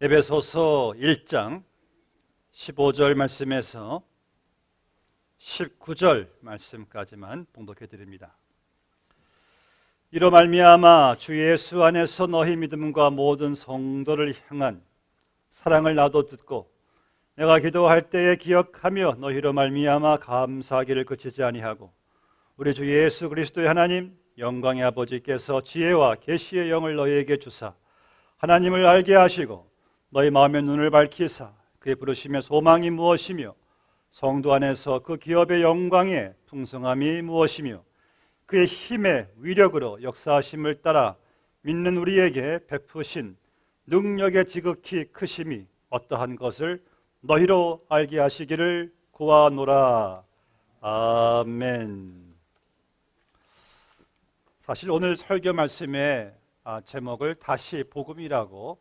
에베소서 1장 15절 말씀에서 19절 말씀까지만 봉독해 드립니다. 이로 말미암아 주 예수 안에서 너희 믿음과 모든 성도를 향한 사랑을 나도 듣고 내가 기도할 때에 기억하며 너희로 말미암아 감사하기를 그치지 아니하고 우리 주 예수 그리스도의 하나님 영광의 아버지께서 지혜와 계시의 영을 너희에게 주사 하나님을 알게 하시고 너희 마음의 눈을 밝히사 그의 부르심의 소망이 무엇이며 성도 안에서 그 기업의 영광의 풍성함이 무엇이며 그의 힘의 위력으로 역사하심을 따라 믿는 우리에게 베푸신 능력의 지극히 크심이 어떠한 것을 너희로 알게 하시기를 구하노라. 아멘. 사실 오늘 설교 말씀의 제목을 다시 복음이라고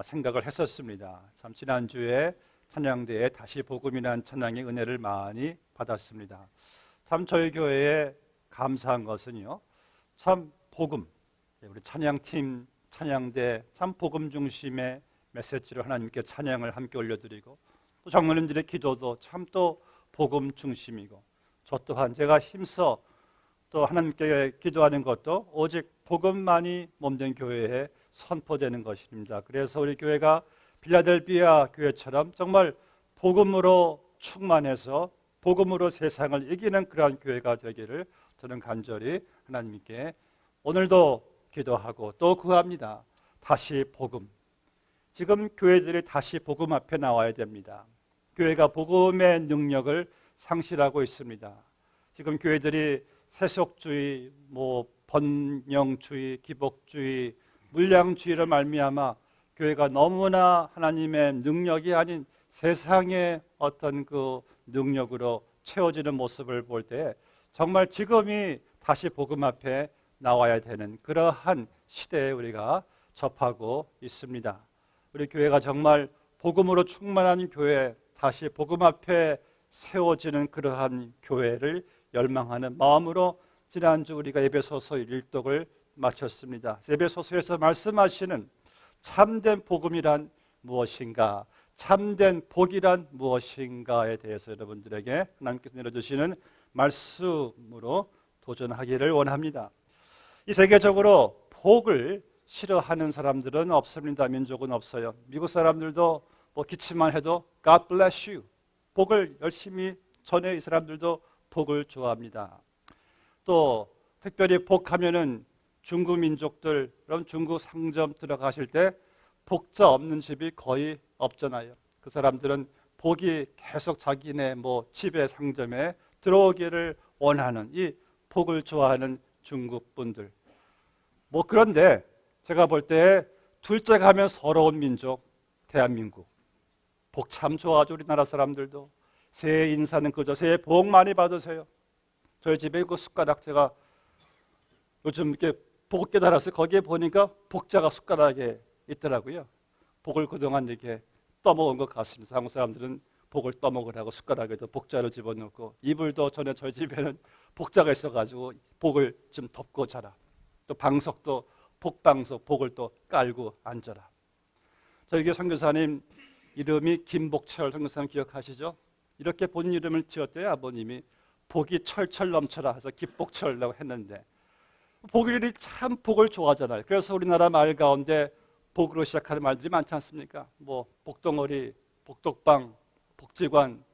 생각을 했었습니다. 참 지난주에 찬양대에 다시 복음이라는 찬양의 은혜를 많이 받았습니다. 참 저희 교회에 감사한 것은요, 참 복음, 우리 찬양팀 찬양대 참 복음 중심의 메시지로 하나님께 찬양을 함께 올려드리고 또 장로님들의 기도도 참 또 복음 중심이고 저 또한 제가 힘써 또 하나님께 기도하는 것도 오직 복음만이 몸된 교회에 선포되는 것입니다. 그래서 우리 교회가 빌라델비아 교회처럼 정말 복음으로 충만해서 복음으로 세상을 이기는 그러한 교회가 되기를 저는 간절히 하나님께 오늘도 기도하고 또 구합니다. 다시 복음. 지금 교회들이 다시 복음 앞에 나와야 됩니다. 교회가 복음의 능력을 상실하고 있습니다. 지금 교회들이 세속주의, 번영주의, 기복주의, 물량주의를 말미암아 교회가 너무나 하나님의 능력이 아닌 세상의 어떤 그 능력으로 채워지는 모습을 볼 때 정말 지금이 다시 복음 앞에 나와야 되는 그러한 시대에 우리가 접하고 있습니다. 우리 교회가 정말 복음으로 충만한 교회, 다시 복음 앞에 세워지는 그러한 교회를 열망하는 마음으로 지난주 우리가 에베소서 1독을 마쳤습니다. 에베소서에서 말씀하시는 참된 복음이란 무엇인가, 참된 복이란 무엇인가에 대해서 여러분들에게 하나님께서 내려주시는 말씀으로 도전하기를 원합니다. 이 세계적으로 복을 싫어하는 사람들은 없습니다. 민족은 없어요. 미국 사람들도 기침만 해도 God bless you, 복을 열심히 전해 이 사람들도 복을 좋아합니다. 또 특별히 복하면은 중국 민족들, 그럼 중국 상점 들어가실 때 복자 없는 집이 거의 없잖아요. 그 사람들은 복이 계속 자기네 집에 상점에 들어오기를 원하는 이 복을 좋아하는 중국 분들. 그런데 제가 볼 때 둘째 가면 서러운 민족 대한민국. 복 참 좋아하죠. 우리나라 사람들도. 새해 인사는 그저 새해 복 많이 받으세요. 저희 집에 그 숟가락 제가 요즘 이렇게 복을 깨달았어요. 거기에 보니까 복자가 숟가락에 있더라고요. 복을 그동안 이렇게 떠먹은 것 같습니다. 한국 사람들은 복을 떠먹으라고 숟가락에도 복자를 집어넣고 이불도 전에 저희 집에는 복자가 있어가지고 복을 좀 덮고 자라. 또 방석도 복방석 복을 또 깔고 앉아라. 저희 교회 선교사님 이름이 김복철 선교사님 기억하시죠? 이렇게 본 이름을 지었대요. 아버님이 복이 철철 넘쳐라 해서 기복철이라고 했는데 복일이 참 복을 좋아하잖아요. 그래서 우리나라 말 가운데 복으로 시작하는 말들이 많지 않습니까? 복덩어리, 복덕방, 복지관,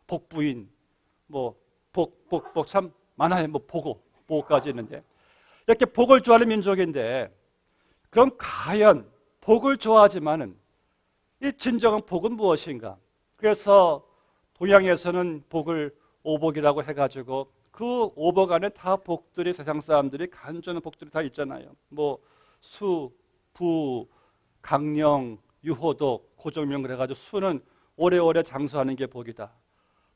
복부인, 복 참 많아요. 보고까지 있는데 이렇게 복을 좋아하는 민족인데 그럼 과연 복을 좋아하지만은 이 진정한 복은 무엇인가? 그래서 동양에서는 복을 오복이라고 해가지고 그 오복 안에 다 복들이 세상 사람들이 간주하는 복들이 다 있잖아요. 수, 부, 강령, 유호독, 고정명 그래가지고 수는 오래오래 장수하는 게 복이다.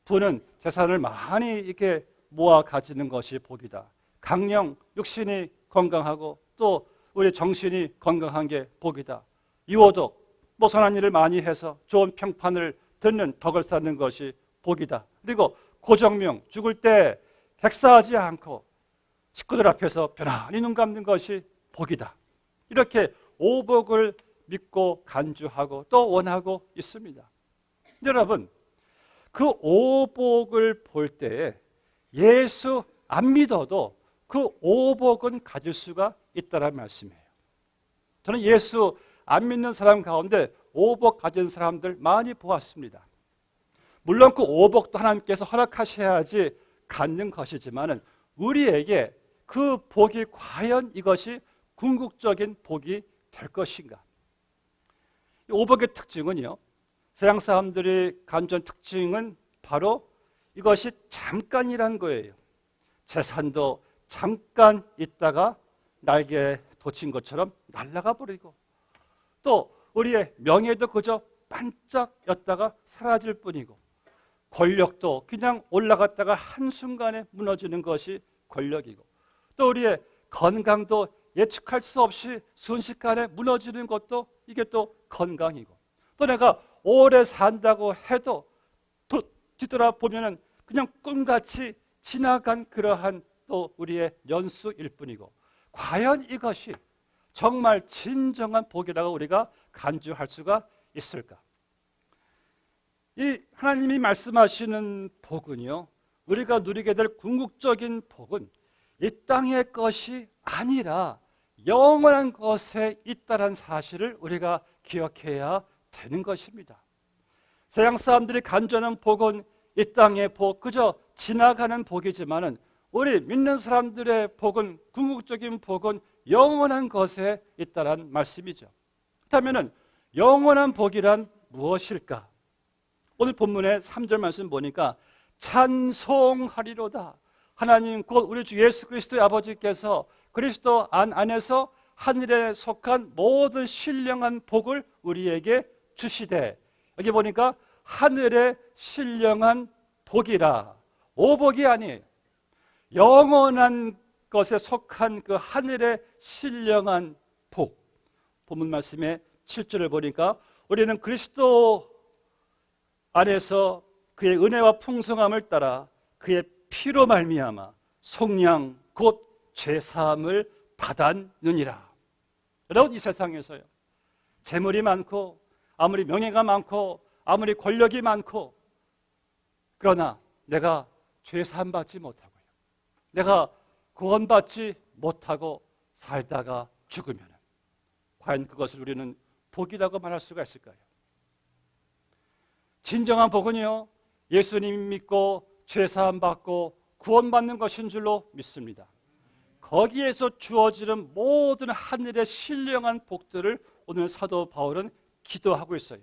부는 재산을 많이 이렇게 모아 가지는 것이 복이다. 강령, 육신이 건강하고 또 우리 정신이 건강한 게 복이다. 유호독, 선한 일을 많이 해서 좋은 평판을 듣는 덕을 쌓는 것이 복이다. 그리고 고정명, 죽을 때 객사하지 않고 식구들 앞에서 편안히 눈 감는 것이 복이다. 이렇게 오복을 믿고 간주하고 또 원하고 있습니다. 여러분, 그 오복을 볼 때 예수 안 믿어도 그 오복은 가질 수가 있다는 말씀이에요. 저는 예수 안 믿는 사람 가운데 오복 가진 사람들 많이 보았습니다. 물론 그 오복도 하나님께서 허락하셔야지 갖는 것이지만 우리에게 그 복이 과연 이것이 궁극적인 복이 될 것인가? 오복의 특징은요, 서양 사람들이 간주한 특징은 바로 이것이 잠깐이란 거예요. 재산도 잠깐 있다가 날개에 돋친 것처럼 날아가 버리고, 또 우리의 명예도 그저 반짝였다가 사라질 뿐이고, 권력도 그냥 올라갔다가 한순간에 무너지는 것이 권력이고, 또 우리의 건강도 예측할 수 없이 순식간에 무너지는 것도 이게 또 건강이고, 또 내가 오래 산다고 해도 뒤돌아보면 그냥 꿈같이 지나간 그러한 또 우리의 연수일 뿐이고, 과연 이것이 정말 진정한 복이라고 우리가 간주할 수가 있을까? 이 하나님이 말씀하시는 복은요, 우리가 누리게 될 궁극적인 복은 이 땅의 것이 아니라 영원한 것에 있다는 사실을 우리가 기억해야 되는 것입니다. 서양 사람들이 간주하는 복은 이 땅의 복, 그저 지나가는 복이지만은 우리 믿는 사람들의 복은, 궁극적인 복은 영원한 것에 있다는 말씀이죠. 그렇다면은 영원한 복이란 무엇일까? 오늘 본문의 3절 말씀 보니까 찬송하리로다. 하나님 곧 우리 주 예수 그리스도의 아버지께서 그리스도 안에서 하늘에 속한 모든 신령한 복을 우리에게 주시되, 여기 보니까 하늘에 신령한 복이라, 오복이 아니에요. 영원한 것에 속한 그 하늘의 신령한 복. 본문 말씀의 7절을 보니까 우리는 그리스도 안에서 그의 은혜와 풍성함을 따라 그의 피로 말미암아 속량 곧 죄사함을 받았느니라. 여러분, 이 세상에서요, 재물이 많고 아무리 명예가 많고 아무리 권력이 많고, 그러나 내가 죄사함 받지 못하고요, 내가 구원받지 못하고 살다가 죽으면 과연 그것을 우리는 복이라고 말할 수가 있을까요? 진정한 복은요, 예수님 믿고 죄사함 받고 구원받는 것인 줄로 믿습니다. 거기에서 주어지는 모든 하늘의 신령한 복들을 오늘 사도 바울은 기도하고 있어요.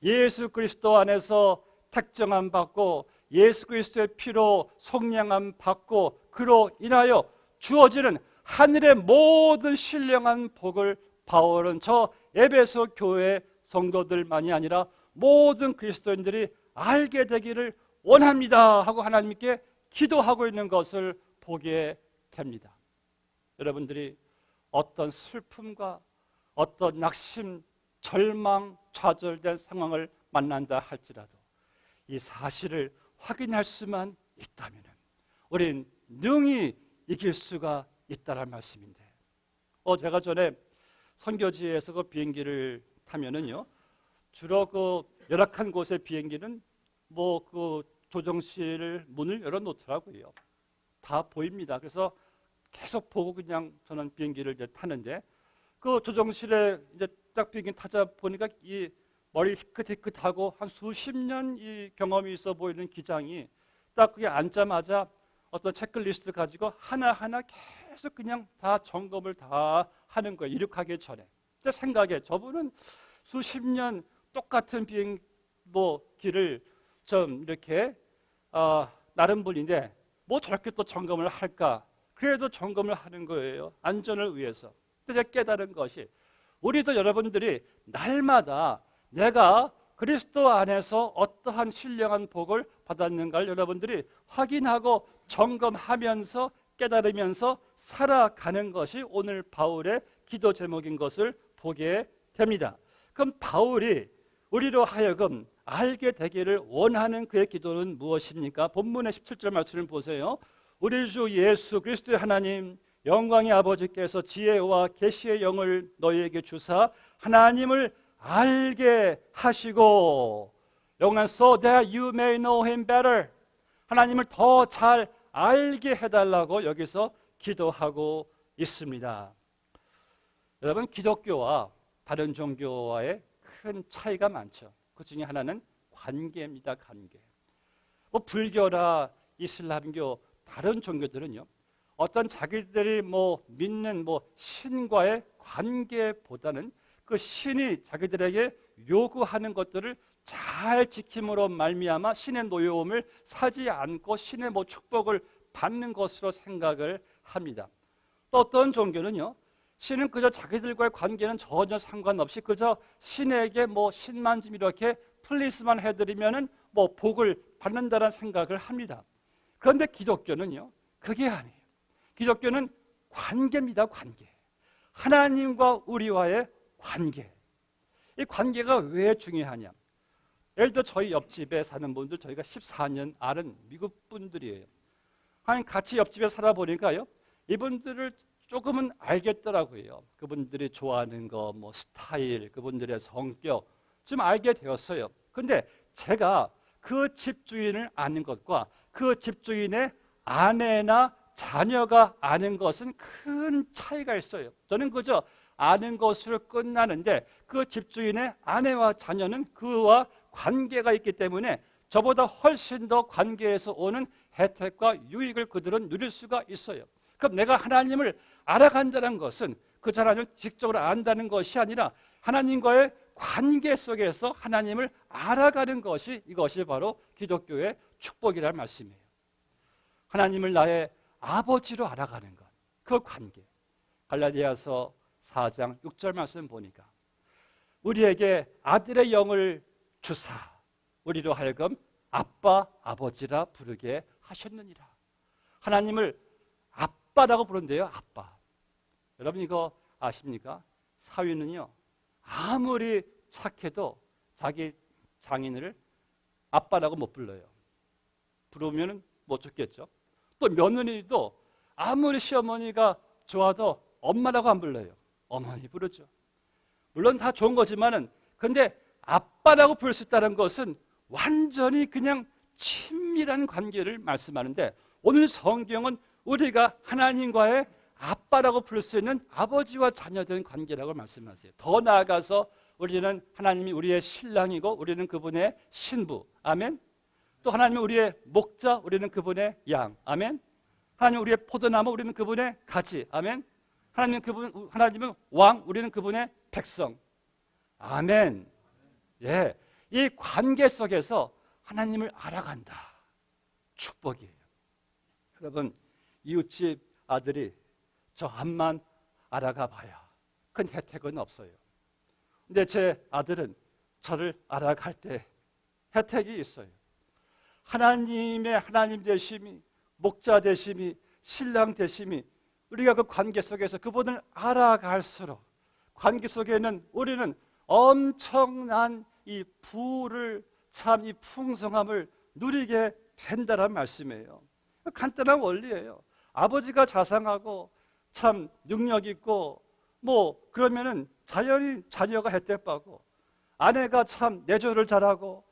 예수 그리스도 안에서 택정함 받고 예수 그리스도의 피로 속량함 받고 그로 인하여 주어지는 하늘의 모든 신령한 복을 바울은 저 에베소 교회 성도들만이 아니라 모든 그리스도인들이 알게 되기를 원합니다 하고 하나님께 기도하고 있는 것을 보게 됩니다. 여러분들이 어떤 슬픔과 어떤 낙심, 절망, 좌절된 상황을 만난다 할지라도 이 사실을 확인할 수만 있다면 우린 능히 이길 수가 있다는 말씀인데, 제가 전에 선교지에서 그 비행기를 타면은요, 주로 그 열악한 곳의 비행기는 뭐 그 조정실 문을 열어놓더라고요. 다 보입니다. 그래서 계속 보고 그냥 저는 비행기를 이제 타는데, 그 조정실에 이제 딱 비행기 타자 보니까 이 머리 희끗희끗하고 한 수십 년 이 경험이 있어 보이는 기장이 딱 그게 앉자마자 어떤 체크리스트 가지고 하나하나 계속 그냥 다 점검을 다 하는 거예요. 이륙하기 전에. 제 생각에 저분은 수십 년 똑같은 비행 길을 좀 이렇게 나른 분인데 뭐 저렇게 또 점검을 할까? 그래도 점검을 하는 거예요. 안전을 위해서. 근데 제가 깨달은 것이, 우리도 여러분들이 날마다 내가 그리스도 안에서 어떠한 신령한 복을 받았는가를 여러분들이 확인하고 점검하면서 깨달으면서 살아가는 것이 오늘 바울의 기도 제목인 것을 보게 됩니다. 그럼 바울이 우리로 하여금 알게 되기를 원하는 그의 기도는 무엇입니까? 본문의 17절 말씀을 보세요. 우리 주 예수 그리스도의 하나님, 영광의 아버지께서 지혜와 계시의 영을 너희에게 주사 하나님을 알게 하시고 영은 so that you may know him better. 하나님을 더 잘 알게 해달라고 여기서 기도하고 있습니다. 여러분, 기독교와 다른 종교와의 큰 차이가 많죠. 그 중에 하나는 관계입니다. 관계. 뭐 불교나 이슬람교 다른 종교들은요, 어떤 자기들이 믿는 신과의 관계보다는 그 신이 자기들에게 요구하는 것들을 잘 지킴으로 말미암아 신의 노여움을 사지 않고 신의 축복을 받는 것으로 생각을 합니다. 또 어떤 종교는요, 신은 그저 자기들과의 관계는 전혀 상관없이 그저 신에게 신만 좀 이렇게 플리스만 해드리면은 복을 받는다는 생각을 합니다. 그런데 기독교는요, 그게 아니에요. 기독교는 관계입니다. 관계. 하나님과 우리와의 관계. 이 관계가 왜 중요하냐? 예를 들어 저희 옆집에 사는 분들, 저희가 14년 아는 미국 분들이에요. 같이 옆집에 살아보니까요, 이분들을 조금은 알겠더라고요. 그분들이 좋아하는 거, 스타일, 그분들의 성격 좀 알게 되었어요. 근데 제가 그 집주인을 아는 것과 그 집주인의 아내나 자녀가 아는 것은 큰 차이가 있어요. 저는 그저 아는 것으로 끝나는데 그 집주인의 아내와 자녀는 그와 관계가 있기 때문에 저보다 훨씬 더 관계에서 오는 혜택과 유익을 그들은 누릴 수가 있어요. 그럼 내가 하나님을 알아간다는 것은 그 하나님을 직접으로 안다는 것이 아니라 하나님과의 관계 속에서 하나님을 알아가는 것이, 이것이 바로 기독교의 축복이라는 말씀이에요. 하나님을 나의 아버지로 알아가는 것, 그 관계. 갈라디아서 4장 6절 말씀 보니까 우리에게 아들의 영을 주사 우리로 하여금 아빠, 아버지라 부르게 하셨느니라. 하나님을 아빠라고 부른대요. 아빠. 여러분 이거 아십니까? 사위는요, 아무리 착해도 자기 장인을 아빠라고 못 불러요. 부르면 못 죽겠죠. 또 며느리도 아무리 시어머니가 좋아도 엄마라고 안 불러요. 어머니 부르죠. 물론 다 좋은 거지만은, 근데 아빠라고 부를 수 있다는 것은 완전히 그냥 친밀한 관계를 말씀하는데, 오늘 성경은 우리가 하나님과의 아빠라고 부를 수 있는 아버지와 자녀된 관계라고 말씀하세요. 더 나아가서 우리는 하나님이 우리의 신랑이고 우리는 그분의 신부. 아멘. 또 하나님은 우리의 목자, 우리는 그분의 양. 아멘. 하나님은 우리의 포도나무, 우리는 그분의 가지. 아멘. 하나님은 왕, 우리는 그분의 백성. 아멘. 예, 이 관계 속에서 하나님을 알아간다. 축복이에요. 여러분, 이웃집 아들이 저 앞만 알아가 봐야 큰 혜택은 없어요. 근데 제 아들은 저를 알아갈 때 혜택이 있어요. 하나님의 하나님 되심이, 목자 되심이, 신랑 되심이, 우리가 그 관계 속에서 그분을 알아갈수록 관계 속에는 우리는 엄청난 이 부를, 참 이 풍성함을 누리게 된다는 말씀이에요. 간단한 원리예요. 아버지가 자상하고 참 능력 있고 그러면은 자연히 자녀가 혜택받고, 아내가 참 내조를 잘하고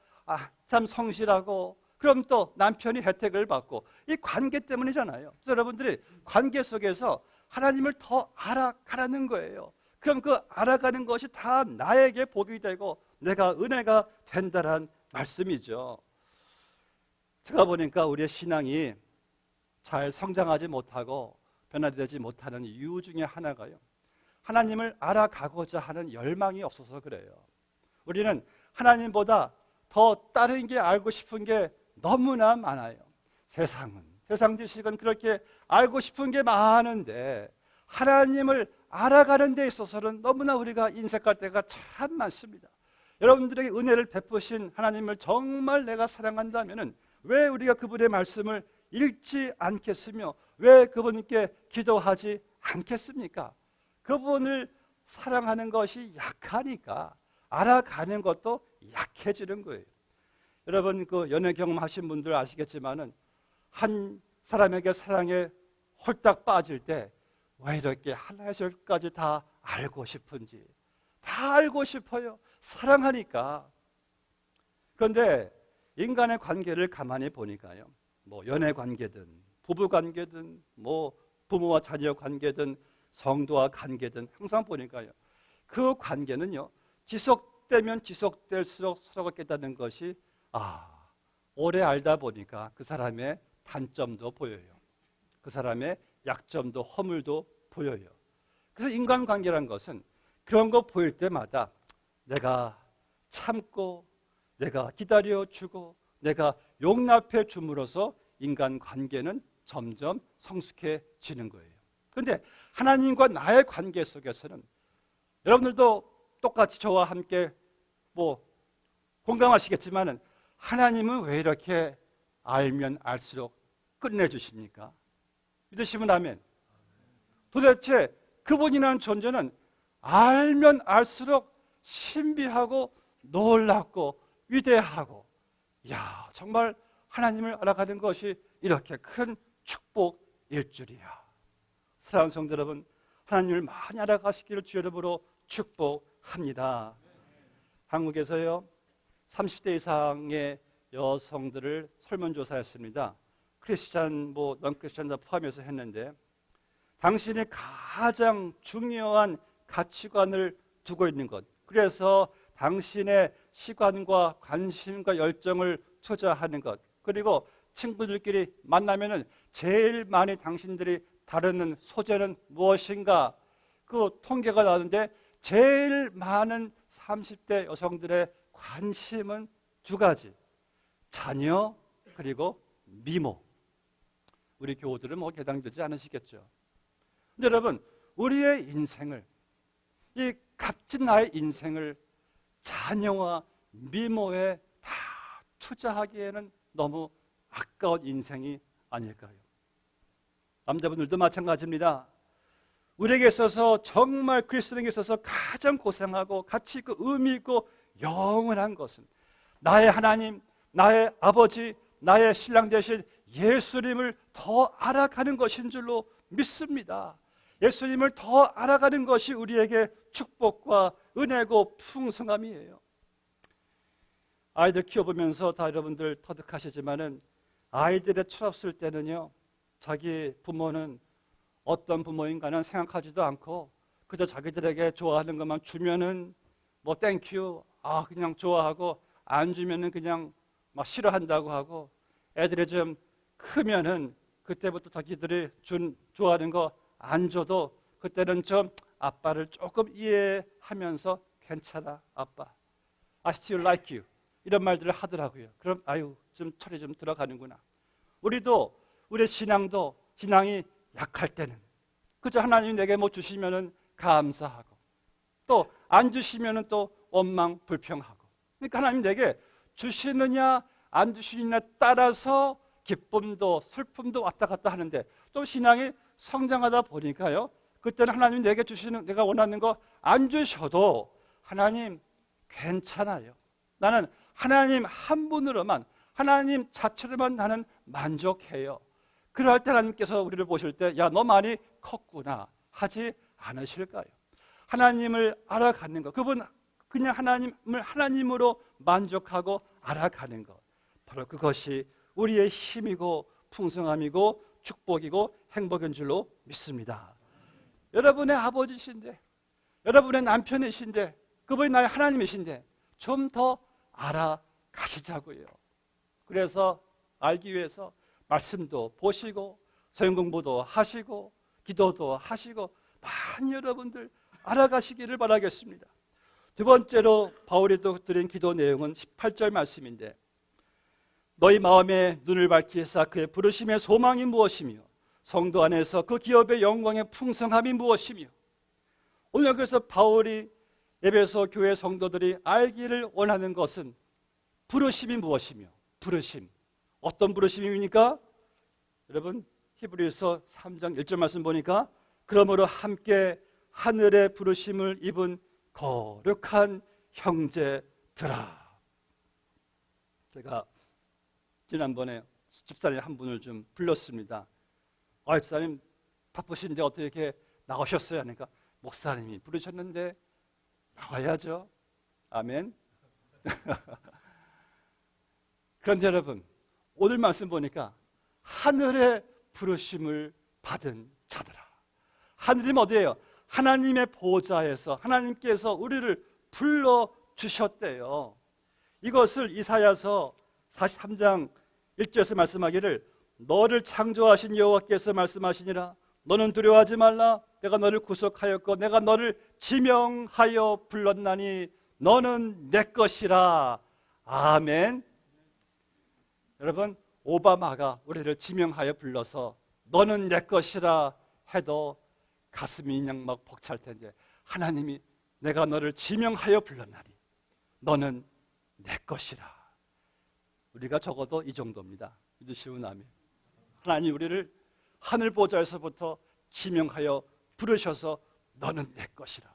참 성실하고, 그럼 또 남편이 혜택을 받고, 이 관계 때문이잖아요. 그래서 여러분들이 관계 속에서 하나님을 더 알아가라는 거예요. 그럼 그 알아가는 것이 다 나에게 복이 되고 내가 은혜가 된다는 말씀이죠. 제가 보니까 우리의 신앙이 잘 성장하지 못하고 변화되지 못하는 이유 중에 하나가요, 하나님을 알아가고자 하는 열망이 없어서 그래요. 우리는 하나님보다 더 다른 게 알고 싶은 게 너무나 많아요. 세상 지식은 그렇게 알고 싶은 게 많은데 하나님을 알아가는 데 있어서는 너무나 우리가 인색할 때가 참 많습니다. 여러분들에게 은혜를 베푸신 하나님을 정말 내가 사랑한다면은 왜 우리가 그분의 말씀을 읽지 않겠으며 왜 그분께 기도하지 않겠습니까? 그분을 사랑하는 것이 약하니까 알아가는 것도 약해지는 거예요. 여러분 그 연애 경험하신 분들 아시겠지만은 한 사람에게 사랑에 홀딱 빠질 때 왜 이렇게 하나에서까지 다 알고 싶은지. 다 알고 싶어요. 사랑하니까. 그런데 인간의 관계를 가만히 보니까요, 뭐 연애 관계든 부부 관계든 뭐 부모와 자녀 관계든 성도와 관계든 항상 보니까요, 그 관계는요 지속되면 지속될수록 서로가 깨닫는 것이 오래 알다 보니까 그 사람의 단점도 보여요. 그 사람의 약점도 허물도 보여요. 그래서 인간관계라는 것은 그런 거 보일 때마다 내가 참고 내가 기다려주고 내가 용납해 줌으로써 인간관계는 점점 성숙해지는 거예요. 그런데 하나님과 나의 관계 속에서는 여러분들도 똑같이 저와 함께 뭐 공감하시겠지만은 하나님은 왜 이렇게 알면 알수록 끝내주십니까? 믿으시면 아멘. 도대체 그분이라는 존재는 알면 알수록 신비하고 놀랍고 위대하고, 정말 하나님을 알아가는 것이 이렇게 큰 축복일 줄이야. 사랑하는 성도 여러분, 하나님을 많이 알아가시기를 주 여러분으로 축복합니다. 한국에서요 30대 이상의 여성들을 설문조사했습니다. 크리스찬, 넌크리스찬 다 포함해서 했는데, 당신이 가장 중요한 가치관을 두고 있는 것, 그래서 당신의 시간과 관심과 열정을 투자하는 것, 그리고 친구들끼리 만나면은 제일 많이 당신들이 다루는 소재는 무엇인가? 그 통계가 나오는데 제일 많은 30대 여성들의 관심은 두 가지, 자녀 그리고 미모. 우리 교우들은 해당되지 않으시겠죠. 근데 여러분, 우리의 인생을, 이 값진 나의 인생을 자녀와 미모에 다 투자하기에는 너무 아까운 인생이 아닐까요? 남자분들도 마찬가지입니다. 우리에게 있어서, 정말 그리스도인에게 있어서 가장 고생하고 가치 있고 의미 있고 영원한 것은 나의 하나님, 나의 아버지, 나의 신랑 되신 예수님을 더 알아가는 것인 줄로 믿습니다. 예수님을 더 알아가는 것이 우리에게 축복과 은혜고 풍성함이에요. 아이들 키워보면서 다 여러분들 터득하시지만은 아이들의 철없을 때는요, 자기 부모는 어떤 부모인가는 생각하지도 않고 그저 자기들에게 좋아하는 것만 주면은 땡큐, 그냥 좋아하고, 안 주면은 그냥 막 싫어한다고 하고, 애들이 좀 크면은 그때부터 자기들이 좋아하는 거 안 줘도 그때는 좀 아빠를 조금 이해하면서 괜찮아 아빠, I still like you, 이런 말들을 하더라고요. 그럼 좀 철이 좀 들어가는구나. 우리도 우리의 신앙이 약할 때는 그저 하나님이 내게 뭐 주시면은 감사하고, 또 안 주시면은 또 원망 불평하고. 그러니까 하나님 내게 주시느냐 안 주시느냐에 따라서 기쁨도 슬픔도 왔다 갔다 하는데, 또 신앙이 성장하다 보니까요, 그때는 하나님 내게 주시는, 내가 원하는 거 안 주셔도 하나님 괜찮아요. 나는 하나님 한 분으로만, 하나님 자체로만 나는 만족해요. 그럴 때 하나님께서 우리를 보실 때, 야, 너 많이 컸구나 하지 않으실까요? 하나님을 알아가는 것, 그냥 하나님을 하나님으로 만족하고 알아가는 것, 바로 그것이 우리의 힘이고 풍성함이고 축복이고 행복인 줄로 믿습니다. 여러분의 아버지신데, 여러분의 남편이신데, 그분이 나의 하나님이신데 좀 더 알아가시자고요. 그래서 알기 위해서 말씀도 보시고 성경 공부도 하시고 기도도 하시고 많이 여러분들 알아가시기를 바라겠습니다. 두 번째로 바울이 또 드린 기도 내용은 18절 말씀인데, 너희 마음에 눈을 밝히사 그의 부르심의 소망이 무엇이며 성도 안에서 그 기업의 영광의 풍성함이 무엇이며. 오늘 그래서 바울이 에베소 교회 성도들이 알기를 원하는 것은 부르심이 무엇이며, 부르심, 어떤 부르심입니까? 여러분, 히브리서 3장 1절 말씀 보니까, 그러므로 함께 하늘의 부르심을 입은 거룩한 형제들아. 제가 지난번에 집사님 한 분을 좀 불렀습니다. 집사님 바쁘신데 어떻게 이렇게 나오셨어요 하니까 목사님이 부르셨는데 나와야죠. 아멘. 그런데 여러분, 오늘 말씀 보니까 하늘의 부르심을 받은 자들아. 하늘이 어디예요? 하나님의 보좌에서 하나님께서 우리를 불러주셨대요. 이것을 이사야서 43장 1절에서 말씀하기를 너를 창조하신 여호와께서 말씀하시니라 너는 두려워하지 말라 내가 너를 구속하였고 내가 너를 지명하여 불렀나니 너는 내 것이라. 아멘. 여러분, 오바마가 우리를 지명하여 불러서 너는 내 것이라 해도 가슴이 그냥 막 벅찰 텐데 하나님이 내가 너를 지명하여 불렀나니 너는 내 것이라. 우리가 적어도 이 정도입니다. 믿으시면 아멘. 하나님 우리를 하늘 보좌에서부터 지명하여 부르셔서 너는 내 것이라.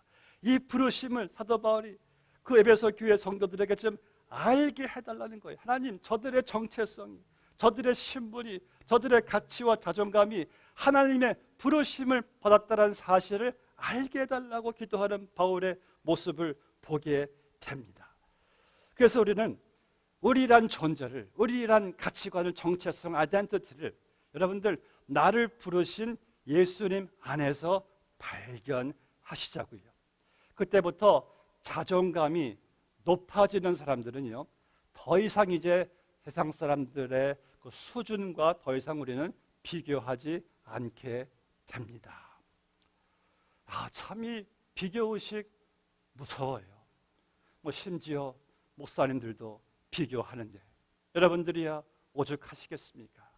이 부르심을 사도 바울이 그 에베소 교회 성도들에게 좀 알게 해달라는 거예요. 하나님, 저들의 정체성이, 저들의 신분이, 저들의 가치와 자존감이 하나님의 부르심을 받았다는 사실을 알게 해달라고 기도하는 바울의 모습을 보게 됩니다. 그래서 우리는 우리란 존재를, 우리란 가치관을, 정체성, 아이덴티티를 여러분들 나를 부르신 예수님 안에서 발견하시자고요. 그때부터 자존감이 높아지는 사람들은요, 더 이상 이제 세상 사람들의 그 수준과 더 이상 우리는 비교하지 않게 됩니다. 참 이 비교의식 무서워요. 심지어 목사님들도 비교하는데 여러분들이야 오죽하시겠습니까?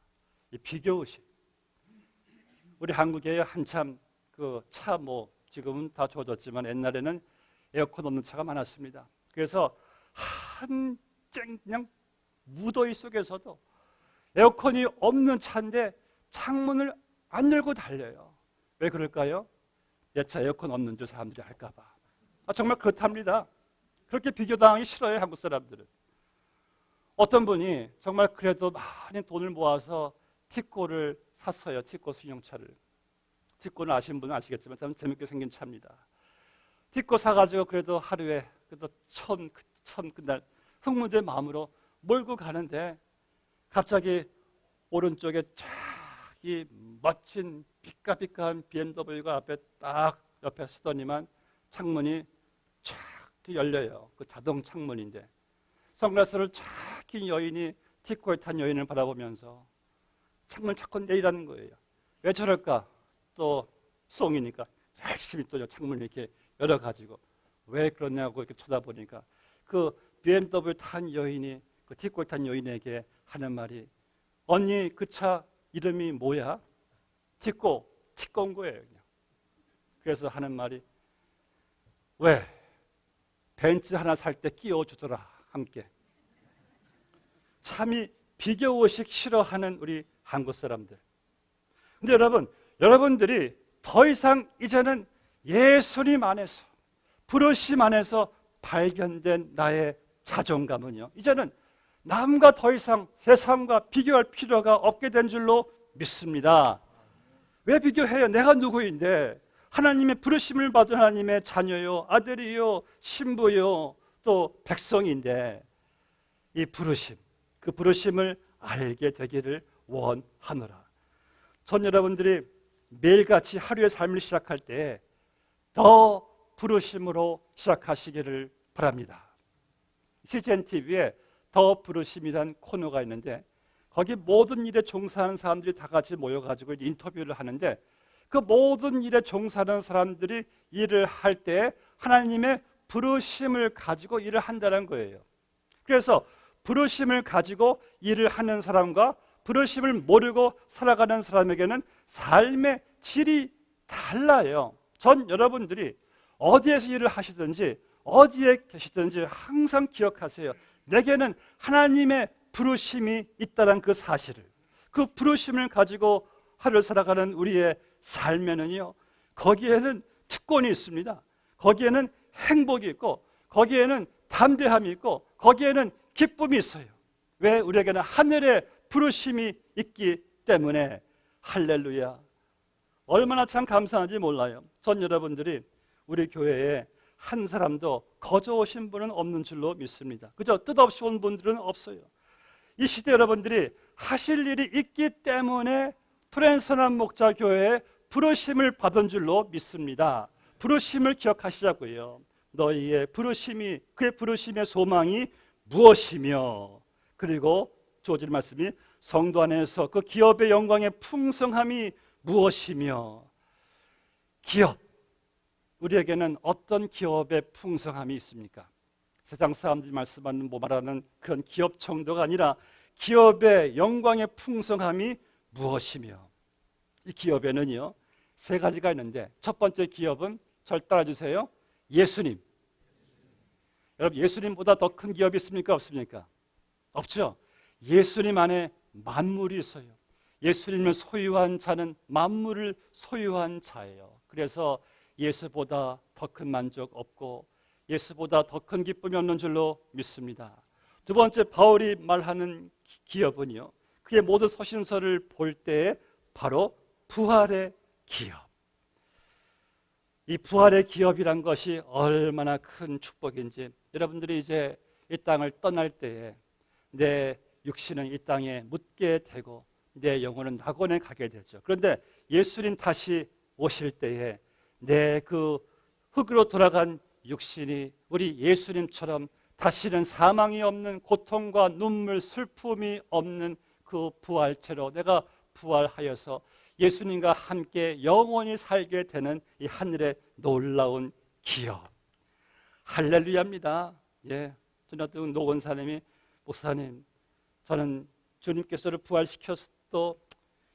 이 비교의식. 우리 한국에 한참 그 차 지금은 다 좋아졌지만 옛날에는 에어컨 없는 차가 많았습니다. 그래서 그냥 무더위 속에서도 에어컨이 없는 차인데 창문을 안 열고 달려요. 왜 그럴까요? 내 차 에어컨 없는 줄 사람들이 알까 봐. 정말 그렇답니다. 그렇게 비교당하기 싫어요, 한국 사람들은. 어떤 분이 정말 그래도 많이 돈을 모아서 티코를 샀어요. 티코 승용차를. 티코는 아시는 분은 아시겠지만 참 재밌게 생긴 차입니다. 티코 사가지고 그래도 하루에 그래도 천 그날 흥분된 마음으로 몰고 가는데 갑자기 오른쪽에 쫙 이 멋진 삐까삐까한 BMW가 앞에 딱 옆에 서더니만 창문이 쫙 열려요. 그 자동 창문인데 선글라스를 쫙 낀 여인이 티코에 탄 여인을 바라보면서 창문을 자꾸 내리라는 거예요. 왜 저럴까? 또 송이니까 열심히 또 창문을 이렇게 열어가지고 왜 그러냐고 이렇게 쳐다보니까 그 BMW 탄 여인이 그 티코에 탄 여인에게 하는 말이 언니 그 차 이름이 뭐야? 티코인 거예요. 그냥. 그래서 하는 말이 왜? 벤츠 하나 살 때 끼워주더라 함께. 참이 비교의식 싫어하는 우리 한국 사람들. 근데 여러분들이 더 이상 이제는 예수님 안에서 부르심 안에서 발견된 나의 자존감은요, 이제는 남과 더 이상 세상과 비교할 필요가 없게 된 줄로 믿습니다. 왜 비교해요? 내가 누구인데 하나님의 부르심을 받은 하나님의 자녀요, 아들이요, 신부요, 또 백성인데 이 부르심, 그 부르심을 알게 되기를 원하노라. 전 여러분들이 매일같이 하루의 삶을 시작할 때 더 부르심으로 시작하시기를 바랍니다. CGN TV에 더 부르심이라는 코너가 있는데 거기 모든 일에 종사하는 사람들이 다 같이 모여가지고 인터뷰를 하는데 그 모든 일에 종사하는 사람들이 일을 할 때 하나님의 부르심을 가지고 일을 한다는 거예요. 그래서 부르심을 가지고 일을 하는 사람과 부르심을 모르고 살아가는 사람에게는 삶의 질이 달라요. 전 여러분들이 어디에서 일을 하시든지 어디에 계시든지 항상 기억하세요. 내게는 하나님의 부르심이 있다는 그 사실을. 그 부르심을 가지고 하루를 살아가는 우리의 삶에는요, 거기에는 특권이 있습니다. 거기에는 행복이 있고 거기에는 담대함이 있고 거기에는 기쁨이 있어요. 왜? 우리에게는 하늘의 부르심이 있기 때문에. 할렐루야. 얼마나 참 감사한지 몰라요. 전 여러분들이 우리 교회에 한 사람도 거저 오신 분은 없는 줄로 믿습니다. 그저 뜻없이 온 분들은 없어요. 이 시대 여러분들이 하실 일이 있기 때문에 토렌선한 목자 교회에 부르심을 받은 줄로 믿습니다. 부르심을 기억하시자고요. 너희의 부르심이, 그의 부르심의 소망이 무엇이며, 그리고 주어진 말씀이 성도 안에서 그 기업의 영광의 풍성함이 무엇이며. 기업, 우리에게는 어떤 기업의 풍성함이 있습니까? 세상 사람들이 말씀하는 말하는 그런 기업 정도가 아니라 기업의 영광의 풍성함이 무엇이며. 이 기업에는요 세 가지가 있는데, 첫 번째 기업은 절 따라주세요. 예수님. 여러분, 예수님보다 더 큰 기업이 있습니까? 없습니까? 없죠. 예수님 안에 만물이 있어요. 예수님을 소유한 자는 만물을 소유한 자예요. 그래서 예수보다 더 큰 만족 없고 예수보다 더 큰 기쁨이 없는 줄로 믿습니다. 두 번째, 바울이 말하는 기업은요, 그의 모든 서신서를 볼 때에 바로 부활의 기업. 이 부활의 기업이란 것이 얼마나 큰 축복인지, 여러분들이 이제 이 땅을 떠날 때에 내 육신은 이 땅에 묻게 되고 내 영혼은 낙원에 가게 되죠. 그런데 예수님 다시 오실 때에 내 그 흙으로 돌아간 육신이 우리 예수님처럼 다시는 사망이 없는, 고통과 눈물, 슬픔이 없는 그 부활체로 내가 부활하여서 예수님과 함께 영원히 살게 되는 이 하늘의 놀라운 기업. 할렐루야입니다. 예, 저는 노원 사님이, 목사님, 저는 주님께서를 부활시켰어도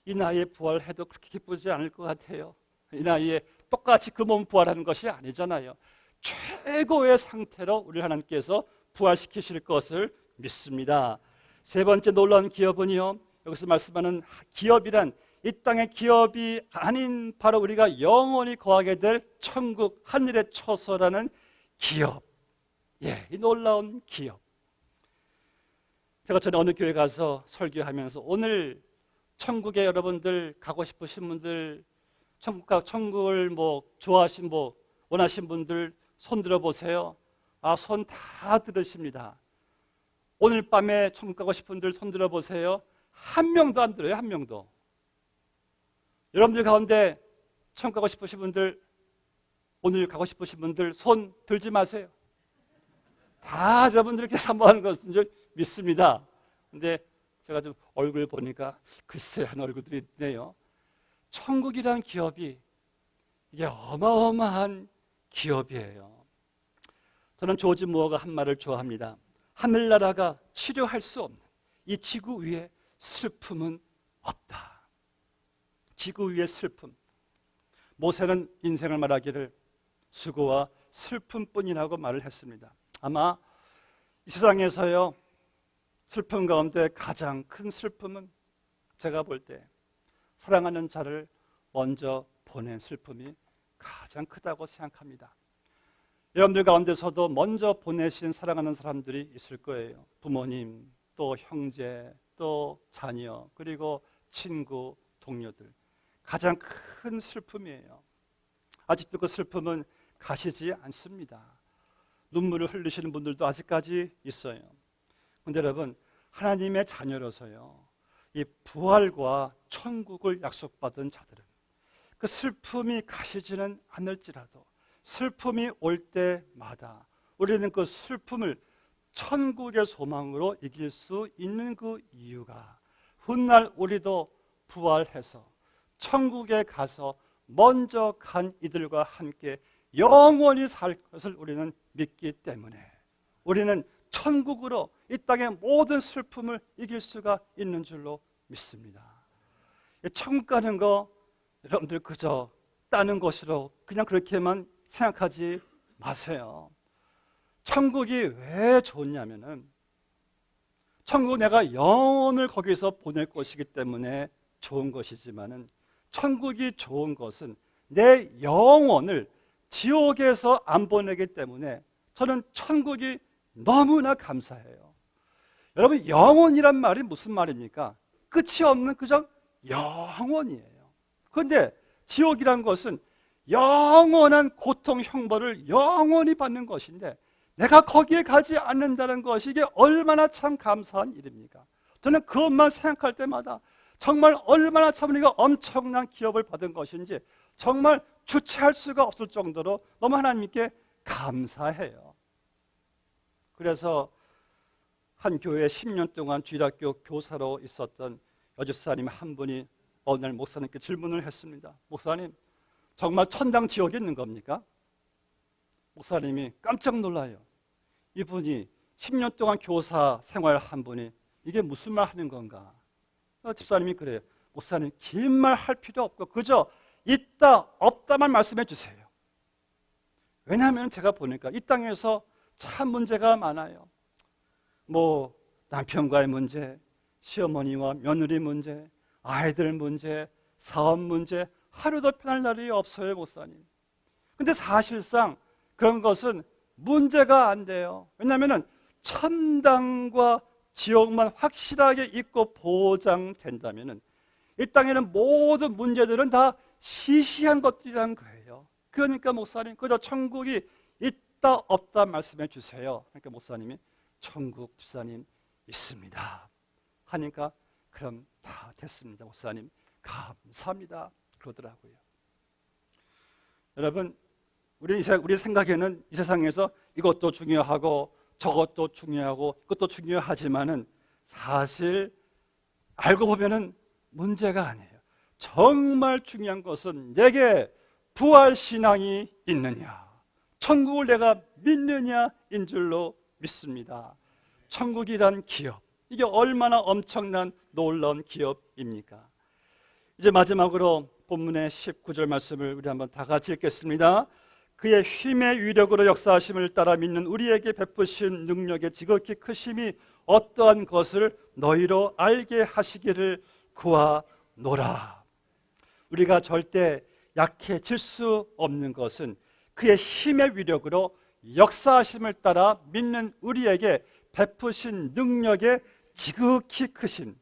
이 나이에 부활해도 그렇게 기쁘지 않을 것 같아요. 이 나이에 똑같이 그 몸 부활하는 것이 아니잖아요. 최고의 상태로 우리 하나님께서 부활시키실 것을 믿습니다. 세 번째 놀라운 기업은요, 여기서 말씀하는 기업이란 이 땅의 기업이 아닌 바로 우리가 영원히 거하게 될 천국, 하늘의 처소라는 기업. 예, 이 놀라운 기업. 제가 전에 어느 교회 가서 설교하면서 오늘 천국에 여러분들 가고 싶으신 분들, 천국을 좋아하신 원하신 분들 손 들어 보세요. 아, 손 다 들으십니다. 오늘 밤에 천국 가고 싶은 분들 손 들어 보세요. 한 명도 안 들어요. 한 명도. 여러분들 가운데 천국 가고 싶으신 분들, 오늘 가고 싶으신 분들 손 들지 마세요. 다 여러분들께 사모하는 것인 줄 믿습니다. 근데 제가 좀 얼굴 보니까 글쎄 한 얼굴들이 있네요. 천국이란 기업이 이게 어마어마한 기업이에요. 저는 조지 무어가 한 말을 좋아합니다. 하늘나라가 치료할 수 없는 이 지구 위에 슬픔은 없다. 지구 위의 슬픔. 모세는 인생을 말하기를 수고와 슬픔뿐이라고 말을 했습니다. 아마 이 세상에서요, 슬픔 가운데 가장 큰 슬픔은 제가 볼 때 사랑하는 자를 먼저 보낸 슬픔이 가장 크다고 생각합니다. 여러분들 가운데서도 먼저 보내신 사랑하는 사람들이 있을 거예요. 부모님, 또 형제, 또 자녀, 그리고 친구, 동료들. 가장 큰 슬픔이에요. 아직도 그 슬픔은 가시지 않습니다. 눈물을 흘리시는 분들도 아직까지 있어요. 그런데 여러분, 하나님의 자녀로서요, 이 부활과 천국을 약속받은 자들은 그 슬픔이 가시지는 않을지라도 슬픔이 올 때마다 우리는 그 슬픔을 천국의 소망으로 이길 수 있는 그 이유가, 훗날 우리도 부활해서 천국에 가서 먼저 간 이들과 함께 영원히 살 것을 우리는 믿기 때문에 우리는 천국으로 이 땅의 모든 슬픔을 이길 수가 있는 줄로 믿습니다. 천국 가는 거 여러분들 그저 따는 것으로 그냥 그렇게만 생각하지 마세요. 천국이 왜 좋냐면은 천국 내가 영혼을 거기서 보낼 것이기 때문에 좋은 것이지만은, 천국이 좋은 것은 내 영혼을 지옥에서 안 보내기 때문에 저는 천국이 너무나 감사해요. 여러분, 영혼이란 말이 무슨 말입니까? 끝이 없는 그저 영혼이에요. 그런데 지옥이란 것은 영원한 고통, 형벌을 영원히 받는 것인데 내가 거기에 가지 않는다는 것이 이게 얼마나 참 감사한 일입니까? 저는 그것만 생각할 때마다 정말 얼마나 참 우리가 엄청난 기업을 받은 것인지 정말 주체할 수가 없을 정도로 너무 하나님께 감사해요. 그래서 한 교회에 10년 동안 주일학교 교사로 있었던 여집사님 한 분이 어느 날 목사님께 질문을 했습니다. 목사님, 정말 천당 지옥이 있는 겁니까? 목사님이 깜짝 놀라요. 이분이 10년 동안 교사 생활한 분이 이게 무슨 말 하는 건가? 집사님이 그래요. 목사님, 긴 말 할 필요 없고 그저 있다 없다만 말씀해 주세요. 왜냐하면 제가 보니까 이 땅에서 참 문제가 많아요. 뭐 남편과의 문제, 시어머니와 며느리 문제, 아이들 문제, 사업 문제, 하루도 편할 날이 없어요, 목사님. 근데 사실상 그런 것은 문제가 안 돼요. 왜냐하면 천당과 지옥만 확실하게 있고 보장된다면 이 땅에는 모든 문제들은 다 시시한 것들이란 거예요. 그러니까 목사님, 그저 천국이 있다 없다 말씀해 주세요. 그러니까 목사님이 천국 집사님 있습니다 하니까 그럼 다 됐습니다, 목사님 감사합니다 그러더라고요. 여러분, 우리 생각에는 이 세상에서 이것도 중요하고 저것도 중요하고 그것도 중요하지만은 사실 알고 보면은 문제가 아니에요. 정말 중요한 것은 내게 부활신앙이 있느냐, 천국을 내가 믿느냐인 줄로 믿습니다. 천국이란 기업, 이게 얼마나 엄청난 놀라운 기업입니까? 이제 마지막으로 본문의 19절 말씀을 우리 한번 다 같이 읽겠습니다. 그의 힘의 위력으로 역사하심을 따라 믿는 우리에게 베푸신 능력의 지극히 크심이 어떠한 것을 너희로 알게 하시기를 구하노라. 우리가 절대 약해질 수 없는 것은 그의 힘의 위력으로 역사하심을 따라 믿는 우리에게 베푸신 능력의 지극히 크심.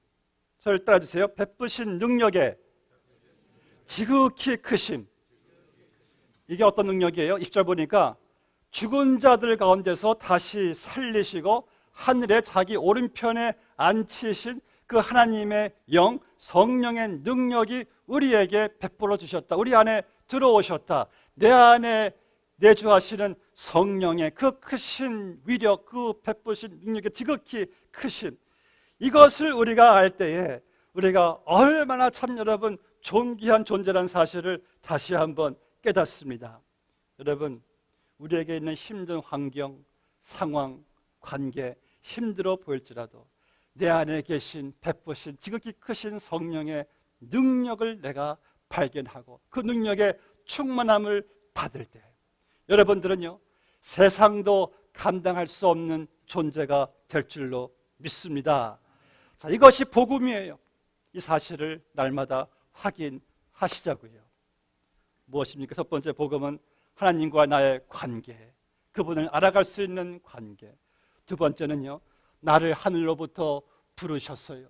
저를 따라주세요. 베푸신 능력의 지극히 크심. 이게 어떤 능력이에요? 20절 보니까 죽은 자들 가운데서 다시 살리시고 하늘에 자기 오른편에 앉히신 그 하나님의 영, 성령의 능력이 우리에게 베풀어 주셨다. 우리 안에 들어오셨다. 내 안에 내주하시는 성령의 그 크신 위력, 그 베푸신 능력의 지극히 크심, 이것을 우리가 알 때에 우리가 얼마나 참 여러분 존귀한 존재라는 사실을 다시 한번 깨닫습니다. 여러분, 우리에게 있는 힘든 환경, 상황, 관계 힘들어 보일지라도 내 안에 계신 베푸신 지극히 크신 성령의 능력을 내가 발견하고 그 능력의 충만함을 받을 때 여러분들은요, 세상도 감당할 수 없는 존재가 될 줄로 믿습니다. 자, 이것이 복음이에요. 이 사실을 날마다 확인하시자고요. 무엇입니까? 첫 번째 복음은 하나님과 나의 관계, 그분을 알아갈 수 있는 관계. 두 번째는요, 나를 하늘로부터 부르셨어요.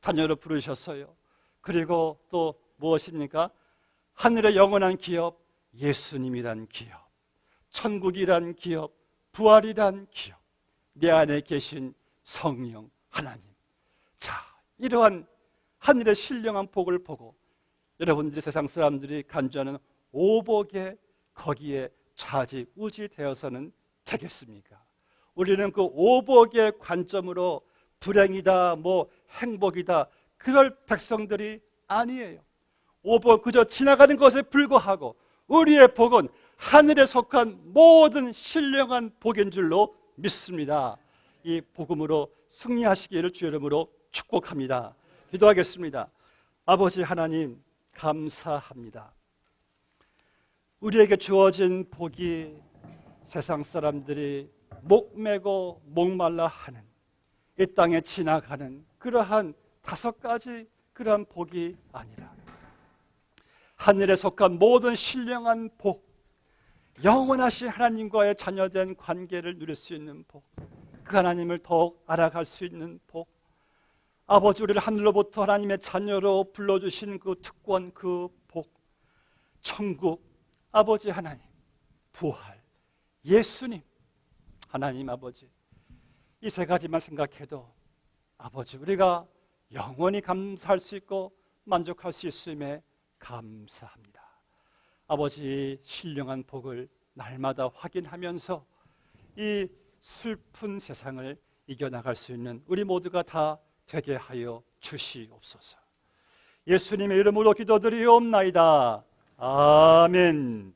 자녀로 부르셨어요. 그리고 또 무엇입니까? 하늘의 영원한 기업, 예수님이란 기업, 천국이란 기업, 부활이란 기업, 내 안에 계신 성령 하나님. 자, 이러한 하늘의 신령한 복을 보고 여러분들이 세상 사람들이 간주하는 오복에 거기에 좌지우지 되어서는 되겠습니까? 우리는 그 오복의 관점으로 불행이다, 뭐 행복이다, 그럴 백성들이 아니에요. 오복 그저 지나가는 것에 불과하고 우리의 복은 하늘에 속한 모든 신령한 복인 줄로 믿습니다. 이 복음으로 승리하시기를 주의 이름으로 축복합니다. 기도하겠습니다. 아버지 하나님, 감사합니다. 우리에게 주어진 복이 세상 사람들이 목매고 목말라 하는 이 땅에 지나가는 그러한 5가지 그러한 복이 아니라 하늘에 속한 모든 신령한 복, 영원하신 하나님과의 자녀된 관계를 누릴 수 있는 복, 그 하나님을 더욱 알아갈 수 있는 복, 아버지 우리를 하늘로부터 하나님의 자녀로 불러주신 그 특권, 그 복, 천국, 아버지 하나님, 부활, 예수님, 하나님 아버지, 이 세 가지만 생각해도 아버지 우리가 영원히 감사할 수 있고 만족할 수 있음에 감사합니다. 아버지 신령한 복을 날마다 확인하면서 이 슬픈 세상을 이겨나갈 수 있는 우리 모두가 다 되게 하여 주시옵소서. 예수님의 이름으로 기도드리옵나이다. 아멘.